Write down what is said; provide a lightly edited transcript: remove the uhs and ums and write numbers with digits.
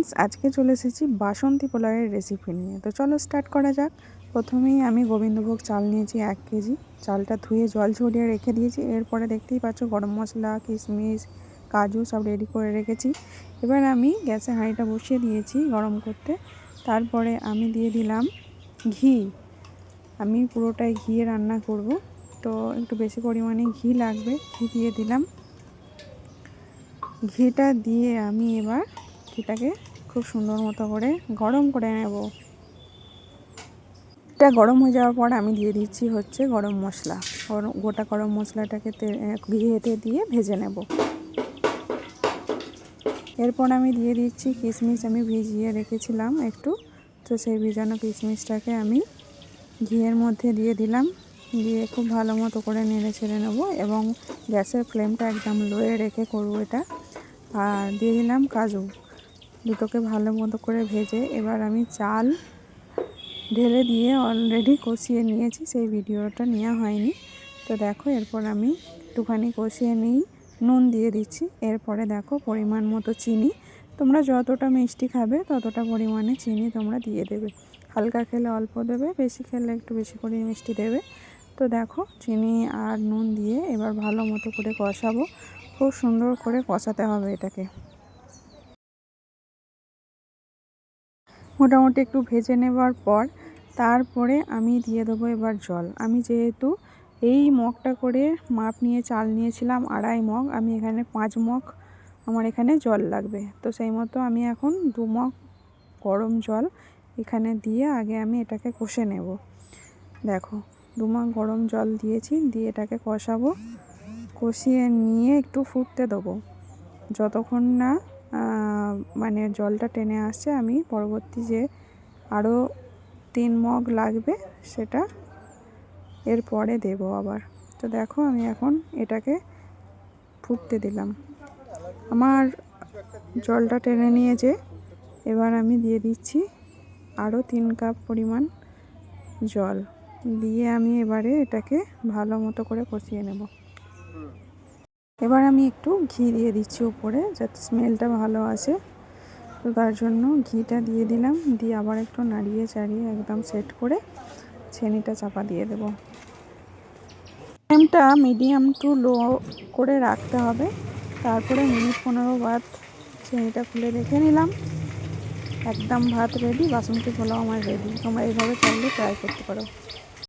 Friends, আজকে চলে এসেছি বাসন্তী পোলাওয়ের রেসিপি নিয়ে। তো চলো স্টার্ট করা যাক। প্রথমেই আমি গোবিন্দভোগ চাল নিয়েছি 1 কেজি। চালটা ধুয়ে জল ঝরিয়ে রেখে দিয়েছি। এরপরে দেখতেই পাচ্ছ গরম মশলা, কিশমিশ, কাজু সব রেডি করে রেখেছি। এবার আমি গ্যাসে হাঁড়িটা বসিয়ে দিয়েছি গরম করতে। তারপরে আমি দিয়ে দিলাম ঘি। আমি পুরোটাই ঘিয়ে রান্না করব, তো একটু বেশি পরিমাণে ঘি লাগবে। ঘি দিয়ে দিলাম। ঘিটা দিয়ে আমি এবার ঘিটাকে খুব সুন্দর মতো করে গরম করে নেব। এটা গরম হয়ে যাওয়ার পর আমি দিয়ে দিচ্ছি হচ্ছে গরম মশলা। গোটা গরম মশলাটাকে ঘিতে দিয়ে ভেজে নেব। এরপর আমি দিয়ে দিচ্ছি কিশমিশ। আমি ভিজিয়ে রেখেছিলাম একটু, তো সেই ভিজানো কিশমিশটাকে আমি ঘিয়ের মধ্যে দিয়ে দিলাম। দিয়ে খুব ভালো মতো করে নেড়ে ছেড়ে নেব এবং গ্যাসের ফ্লেমটা একদম লোয়ে রেখে করব এটা। আর দিয়ে দিলাম কাজু। দুটোকে ভালো মতো করে ভেজে এবার আমি চাল ঢেলে দিয়ে অলরেডি কষিয়ে নিয়েছি, সেই ভিডিওটা নেওয়া হয়নি। তো দেখো, এরপর আমি একটুখানি কষিয়ে নিই, নুন দিয়ে দিচ্ছি। এরপরে দেখো পরিমাণ মতো চিনি। তোমরা যতটা মিষ্টি খাবে ততটা পরিমাণে চিনি তোমরা দিয়ে দেবে। হালকা খেলে অল্প দেবে, বেশি খেলে একটু বেশি করে মিষ্টি দেবে। তো দেখো, চিনি আর নুন দিয়ে এবার ভালো মতো করে কষাবো। খুব সুন্দর করে কষাতে হবে এটাকে। মোটামুটি একটু ভেজে নেবার পর তারপরে আমি দিয়ে দেবো এবার জল। আমি যেহেতু এই মগটা করে মাপ নিয়ে চাল নিয়েছিলাম 2.5 মগ, আমি এখানে 5 মগ আমার এখানে জল লাগবে। তো সেই মতো আমি এখন 2 মগ গরম জল এখানে দিয়ে আগে আমি এটাকে কষে নেব। দেখো, 2 মগ গরম জল দিয়েছি, দিয়ে এটাকে কষাবো। কষিয়ে নিয়ে একটু ফুটতে দেবো যতক্ষণ না মানে জলটা টেনে আসছে। আমি পরবর্তী যে আরও 3 মগ লাগবে সেটা এরপরে দেব আবার। তো দেখো, আমি এখন এটাকে ফুটতে দিলাম। আমার জলটা টেনে নিয়েছে। এবার আমি দিয়ে দিচ্ছি আরও 3 কাপ পরিমাণ জল দিয়ে আমি এবারে এটাকে ভালো মতো করে কষিয়ে নেব। এবার আমি একটু ঘি দিয়ে দিচ্ছি উপরে, যাতে স্মেলটা ভালো আসে। তো তার জন্য ঘিটা দিয়ে দিলাম, দিয়ে আবার একটু নাড়িয়ে চাড়িয়ে একদম সেট করে ছেনিটা চাপা দিয়ে দেব। ফ্লেমটা মিডিয়াম টু লো করে রাখতে হবে। তারপরে মিনিট 15 বাদ ছেনিটা খুলে রেখে নিলাম। একদম ভাত রেডি, বাসন্তী পোলাও আমার রেডি। তোমরা এইভাবে চাইলে ট্রাই করতে পারো।